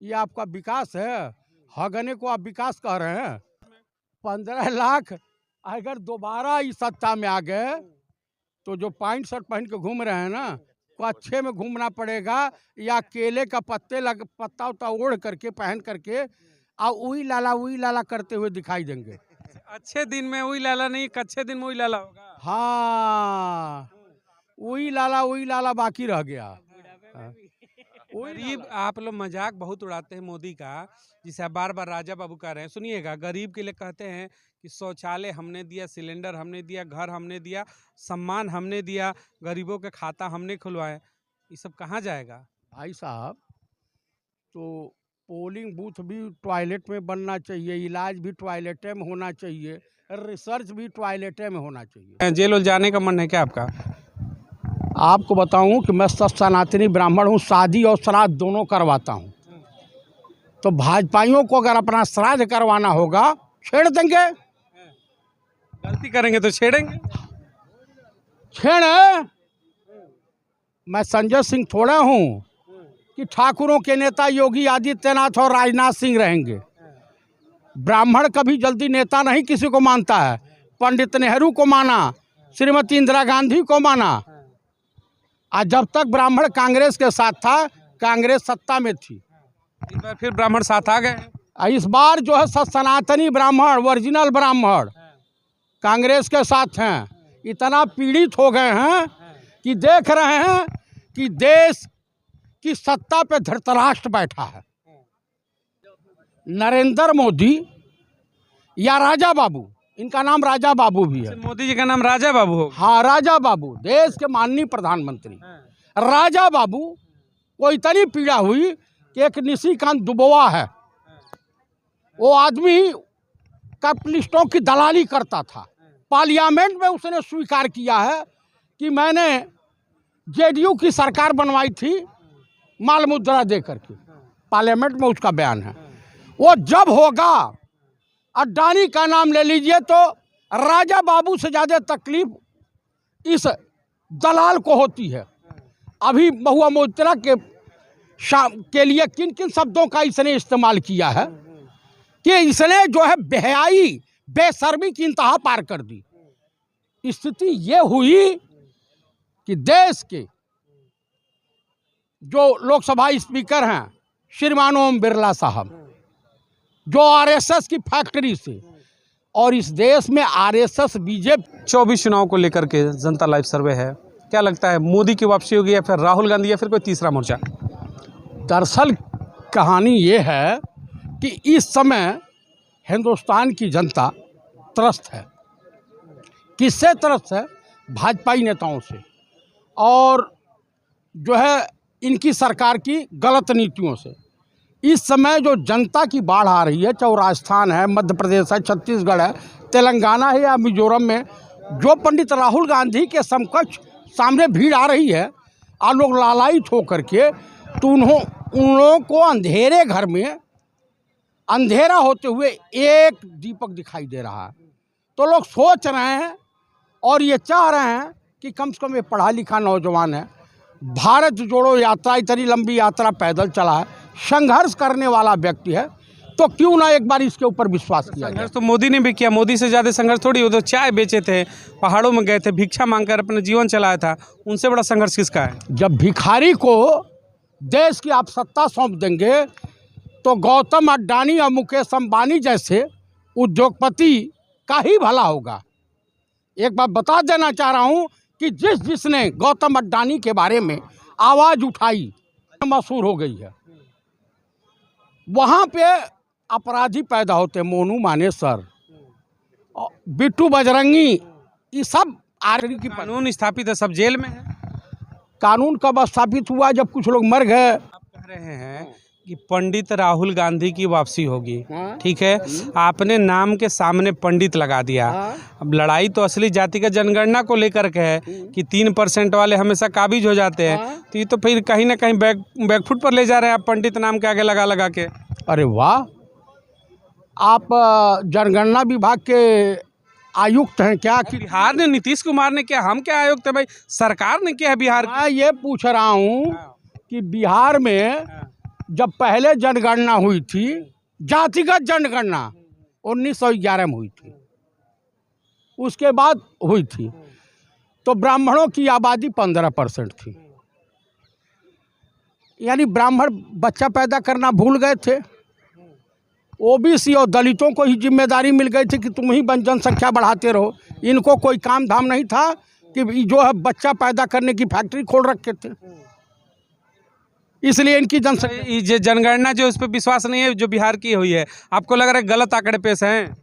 ये आपका विकास है? हगने को आप विकास कह रहे हैं? 15 लाख अगर दोबारा इस सत्ता में आ गए तो जो पैंट शर्ट पहन के घूम रहे हैं ना, को अच्छे में घूमना पड़ेगा, या केले का पत्ता उत्ता ओढ़ करके पहन करके और उई लाला करते हुए दिखाई देंगे। अच्छे दिन में वही लाला नहीं, कच्चे दिन में वही लाला होगा। हाँ, उई लाला बाकी रह गया। हाँ। गरीब, आप लोग मजाक बहुत उड़ाते हैं मोदी का, जिसे आप बार बार राजा बाबू कह रहे हैं। सुनिएगा, गरीब के लिए कहते हैं कि शौचालय हमने दिया, सिलेंडर हमने दिया, घर हमने दिया, सम्मान हमने दिया, गरीबों के खाता हमने खुलवाए। ये सब कहाँ जाएगा? भाई साहब, तो पोलिंग बूथ भी टॉयलेट में बनना चाहिए, इलाज भी टॉयलेट में होना चाहिए, रिसर्च भी टॉयलेट में होना चाहिए। जेल वेल जाने का मन है क्या आपका? आपको बताऊं कि मैं सनातनी ब्राह्मण हूं, शादी और श्राद्ध दोनों करवाता हूं। तो भाजपाइयों को अगर अपना श्राद्ध करवाना होगा, छेड़ देंगे। गलती करेंगे तो छेड़ेंगे। छेड़ मैं संजय सिंह थोड़ा हूं कि ठाकुरों के नेता योगी आदित्यनाथ और राजनाथ सिंह रहेंगे। ब्राह्मण कभी जल्दी नेता नहीं किसी को मानता है। पंडित नेहरू को माना, श्रीमती इंदिरा गांधी को माना, और जब तक ब्राह्मण कांग्रेस के साथ था, कांग्रेस सत्ता में थी। इस बार फिर ब्राह्मण साथ आ गए। इस बार जो है सनातनी ब्राह्मण, ओरिजिनल ब्राह्मण कांग्रेस के साथ हैं। इतना पीड़ित हो गए हैं कि देख रहे हैं कि देश की सत्ता पे धृतराष्ट्र बैठा है। नरेंद्र मोदी या राजा बाबू, इनका नाम राजा बाबू भी है। मोदी जी का नाम राजा बाबू हो? हाँ, राजा बाबू, देश के माननीय प्रधानमंत्री राजा बाबू को इतनी पीड़ा हुई कि एक निशिकांत दुबवा है, वो आदमी कैपिटलिस्टों की दलाली करता था। पार्लियामेंट में उसने स्वीकार किया है कि मैंने जेडीयू की सरकार बनवाई थी माल मुद्रा दे करके। पार्लियामेंट में उसका बयान है। वो जब होगा, अड्डानी का नाम ले लीजिए, तो राजा बाबू से ज़्यादा तकलीफ इस दलाल को होती है। अभी महुआ मोइत्रा के लिए किन किन शब्दों का इसने इस्तेमाल किया है कि इसने जो है बेहयाई, बेशर्मी की इंतहा पार कर दी। स्थिति ये हुई कि देश के जो लोकसभा स्पीकर हैं श्रीमान ओम बिरला साहब, जो आरएसएस की फैक्ट्री से, और इस देश में आरएसएस बीजेपी 24 चुनाव को लेकर के जनता लाइव सर्वे है, क्या लगता है मोदी की वापसी होगी या फिर राहुल गांधी या फिर कोई तीसरा मोर्चा? दरअसल कहानी ये है कि इस समय हिंदुस्तान की जनता त्रस्त है। किससे त्रस्त है? भाजपाई नेताओं से, और जो है इनकी सरकार की गलत नीतियों से। इस समय जो जनता की बाढ़ आ रही है, चाहे राजस्थान है, मध्य प्रदेश है, छत्तीसगढ़ है, तेलंगाना है या मिजोरम में, जो पंडित राहुल गांधी के समकक्ष सामने भीड़ आ रही है और लोग लालायित होकर के, तो उन लोगों को अंधेरे घर में अंधेरा होते हुए एक दीपक दिखाई दे रहा है। तो लोग सोच रहे हैं और ये चाह रहे हैं कि कम से कम ये पढ़ा लिखा नौजवान है, भारत जोड़ो यात्रा, इतनी लंबी यात्रा पैदल चला है, संघर्ष करने वाला व्यक्ति है, तो क्यों ना एक बार इसके ऊपर विश्वास किया जाए। संघर्ष तो मोदी ने भी किया। मोदी से ज़्यादा संघर्ष थोड़ी, वो तो चाय बेचे थे, पहाड़ों में गए थे, भिक्षा मांगकर अपना जीवन चलाया था। उनसे बड़ा संघर्ष किसका है? जब भिखारी को देश की आप सत्ता सौंप देंगे, तो गौतम अड्डानी और मुकेश अंबानी जैसे उद्योगपति का ही भला होगा। एक बात बता देना चाह रहा हूँ कि जिसने गौतम अड्डानी के बारे में आवाज़ उठाई, मशहूर हो गई है। वहाँ पे अपराधी पैदा होते, मोनू मानेसर, बिट्टू बजरंगी, ये सब आर्मी की। कानून स्थापित है, सब जेल में है। कानून कब स्थापित हुआ? जब कुछ लोग मर गए। आप कह रहे हैं कि पंडित राहुल गांधी की वापसी होगी, ठीक है, आपने नाम के सामने पंडित लगा दिया। अब लड़ाई तो असली जातिगत जनगणना को लेकर के है कि 3% वाले हमेशा काबिज हो जाते हैं, तो ये तो फिर कहीं ना कहीं बैकफुट पर ले जा रहे हैं आप पंडित नाम के आगे लगा के। अरे वाह, आप जनगणना विभाग के आयुक्त हैं क्या? कि बिहार ने नीतीश कुमार ने किया, हम क्या आयुक्त है भाई? सरकार ने किया है बिहार। मैं ये पूछ रहा हूँ कि बिहार में जब पहले जनगणना हुई थी, जातिगत जनगणना 1911 में हुई थी, उसके बाद हुई थी, तो ब्राह्मणों की आबादी 15% थी। यानी ब्राह्मण बच्चा पैदा करना भूल गए थे। ओबीसी और दलितों को ही जिम्मेदारी मिल गई थी कि तुम ही जनसंख्या बढ़ाते रहो। इनको कोई काम धाम नहीं था कि जो है बच्चा पैदा करने की फैक्ट्री खोल रखे थे, इसलिए इनकी जनसंख्या। ये जनगणना जो उस पर विश्वास नहीं है जो बिहार की हुई है, आपको लग रहा है गलत आंकड़े पेश हैं?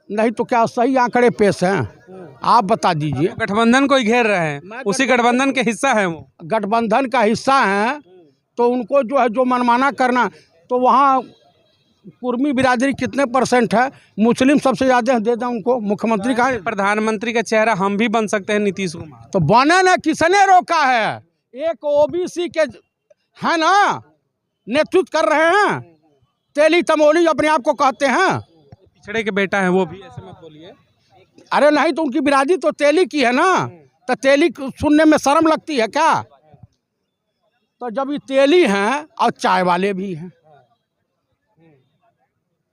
नहीं तो क्या सही आंकड़े पेश हैं? आप बता दीजिए। गठबंधन को ही घेर रहे हैं, उसी गठबंधन के हिस्सा है वो। गठबंधन का हिस्सा हैं तो उनको जो है जो मनमाना करना, तो वहाँ कुर्मी बिरादरी कितने % है? मुस्लिम सबसे ज़्यादा दे दें उनको मुख्यमंत्री का। प्रधानमंत्री का चेहरा हम भी बन सकते हैं, नीतीश कुमार। तो बने ना, किसने रोका है? एक ओबीसी के है ना नेतृत्व कर रहे हैं, तेली तमोली अपने आप को कहते हैं। पिछड़े के बेटा है वो भी, ऐसे मत बोलिए। अरे नहीं तो उनकी बिरादरी तो तेली की है ना, तो तेली सुनने में शर्म लगती है क्या? तो जब ये तेली हैं और चाय वाले भी हैं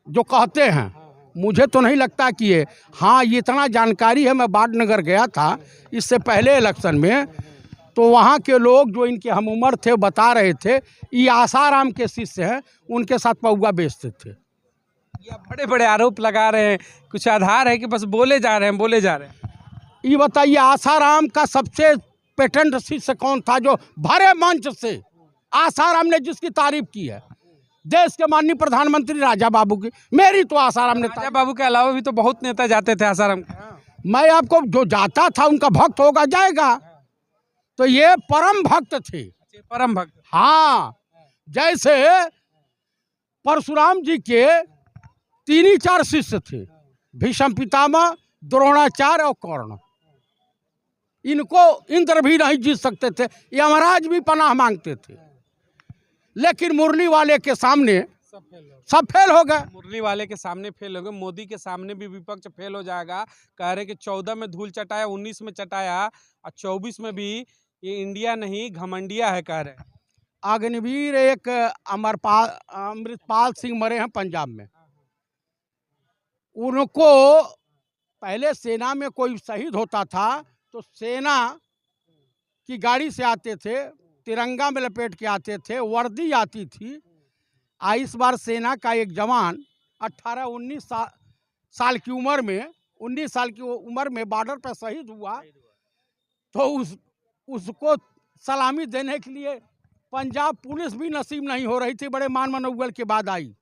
जो कहते हैं, मुझे तो नहीं लगता कि ये, हाँ ये इतना जानकारी है, मैं बाड़नगर गया था इससे पहले इलेक्शन में, तो वहाँ के लोग जो इनके हम उम्र थे बता रहे थे ये आसाराम के शिष्य हैं, उनके साथ पौवा बेचते थे। ये बड़े बड़े आरोप लगा रहे हैं, कुछ आधार है कि बस बोले जा रहे हैं, बोले जा रहे हैं? ये बताइए, आसाराम का सबसे पेटेंट शिष्य कौन था जो भरे मंच से आसाराम ने जिसकी तारीफ की है? देश के माननीय प्रधानमंत्री राजा बाबू की। मेरी तो आसाराम ने। राजा बाबू के अलावा भी तो बहुत नेता जाते थे आसाराम के। मैं आपको, जो जाता था उनका भक्त होगा जाएगा, तो ये परम भक्त थे। परम भक्त? हाँ, जैसे परशुराम जी के 3 ही 4 शिष्य थे, भीष्म पितामह, द्रोणाचार्य और कर्ण। इनको इंद्र भी नहीं जीत सकते थे, यमराज भी पनाह मांगते थे, लेकिन मुरली वाले के सामने सब फेल हो गए। मुरली वाले के सामने फेल हो गए, मोदी के सामने भी विपक्ष फेल हो जाएगा। कह रहे कि 14 में धूल चटाया, 19 में चटाया और 24 में भी ये इंडिया नहीं घमंडिया है, कह रहे। अग्निवीर एक अमृतपाल सिंह मरे हैं पंजाब में, उनको पहले सेना में कोई शहीद होता था तो सेना की गाड़ी से आते थे, तिरंगा में लपेट के आते थे, वर्दी आती थी। इस बार सेना का एक जवान 18-19 साल की उम्र में, 19 साल की उम्र में बॉर्डर पर शहीद हुआ, तो उसको सलामी देने के लिए पंजाब पुलिस भी नसीब नहीं हो रही थी, बड़े मान मनोबल के बाद आई।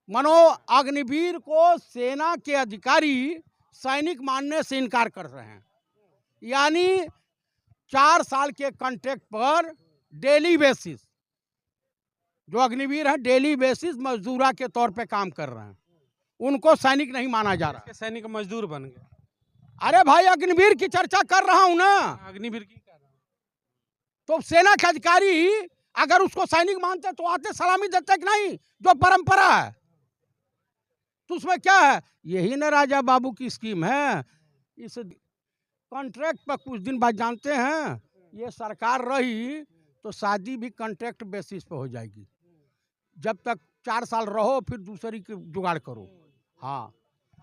मनो अग्निवीर को सेना के अधिकारी सैनिक मानने से इनकार कर रहे हैं, यानी 4 साल के कॉन्ट्रैक्ट पर डेली बेसिस, जो अग्निवीर हैं डेली बेसिस मजदूरा के तौर पे काम कर रहे हैं, उनको सैनिक नहीं माना जा रहा। सैनिक मजदूर बन गए। अरे भाई अग्निवीर की चर्चा कर रहा हूं ना, अग्निवीर की कर रहा हूं। तो सेना के अधिकारी अगर उसको सैनिक मानते तो आते सलामी देते कि नहीं, जो परंपरा है। तो उसमें क्या है? यही ना राजा बाबू की स्कीम है। इस कॉन्ट्रैक्ट पर कुछ दिन बाद जानते हैं, ये सरकार रही तो शादी भी कॉन्ट्रैक्ट बेसिस पे हो जाएगी। जब तक 4 साल रहो फिर दूसरी की जुगाड़ करो। हाँ,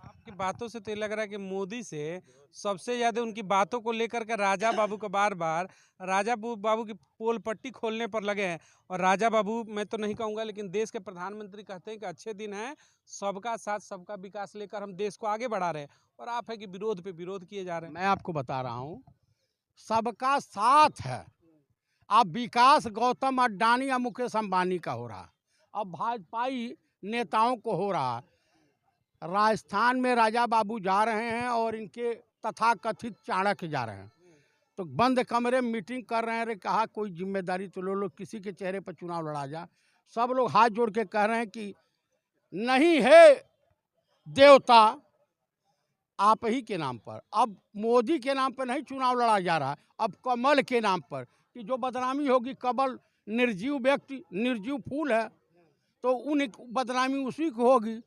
आपकी बातों से तो ये लग रहा है कि मोदी से सबसे ज्यादा उनकी बातों को लेकर के राजा बाबू को बार बार राजा बाबू की पोल पट्टी खोलने पर लगे हैं। और राजा बाबू मैं तो नहीं कहूँगा, लेकिन देश के प्रधानमंत्री कहते हैं कि अच्छे दिन हैं, सबका साथ सबका विकास लेकर हम देश को आगे बढ़ा रहे हैं, और आप है कि विरोध पे विरोध किए जा रहे हैं। मैं आपको बता रहा हूँ, सबका साथ है। अब विकास गौतम अडानी या मुकेश अंबानी का हो रहा, अब भाजपाई नेताओं को हो रहा। राजस्थान में राजा बाबू जा रहे हैं और इनके तथाकथित चाणक्य जा रहे हैं, तो बंद कमरे में मीटिंग कर रहे हैं। कहा कोई जिम्मेदारी तो लो, किसी के चेहरे पर चुनाव लड़ा जा। सब लोग हाथ जोड़ के कह रहे हैं कि नहीं है देवता आप ही के नाम पर। अब मोदी के नाम पर नहीं चुनाव लड़ा जा रहा, अब कमल के नाम पर, कि जो बदनामी होगी, कमल निर्जीव व्यक्ति, निर्जीव फूल है, तो उन बदनामी उसी को होगी।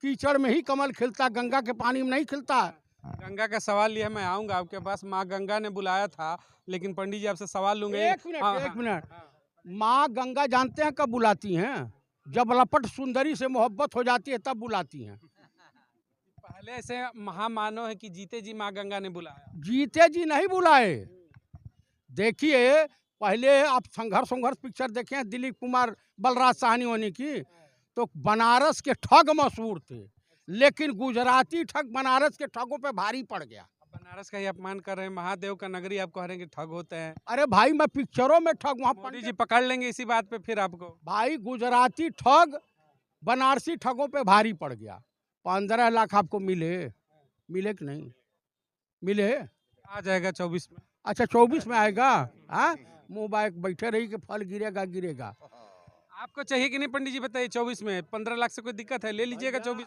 कीचड़ में ही कमल खिलता, गंगा के पानी में नहीं खिलता। गंगा का सवाल यह, मैं आऊँगा आपके पास, माँ गंगा ने बुलाया था, लेकिन पंडित जी आपसे सवाल लूंगे। एक मिनट, माँ गंगा जानते हैं कब बुलाती हैं? जब लपट सुंदरी से मोहब्बत हो जाती है तब बुलाती हैं। पहले ऐसे महामानव है कि जीते जी माँ गंगा ने बुलाया। जीते जी नहीं बुलाए। देखिए पहले आप संघर्ष पिक्चर देखे हैं दिलीप कुमार बलराज साहनी होने की, तो बनारस के ठग मशहूर थे, लेकिन गुजराती ठग बनारस के ठगों पे भारी पड़ गया। बनारस का ही अपमान कर रहे हैं, महादेव का नगरी आप कह रहे हैं कि ठग होते हैं। अरे भाई मैं पिक्चरों में ठग, वहाँ मोदी जी पकड़ लेंगे इसी बात पे फिर आपको। भाई गुजराती ठग बनारसी ठगों पे भारी पड़ गया। 15 लाख आपको मिले कि नहीं मिले? आ जाएगा 24 में। अच्छा 24 में आएगा। हाँ मुँह बाइक बैठे रही कि फल गिरेगा। आपको चाहिए कि नहीं पंडित जी बताइए? 24 में 15 लाख से कोई दिक्कत है? ले लीजिएगा 24।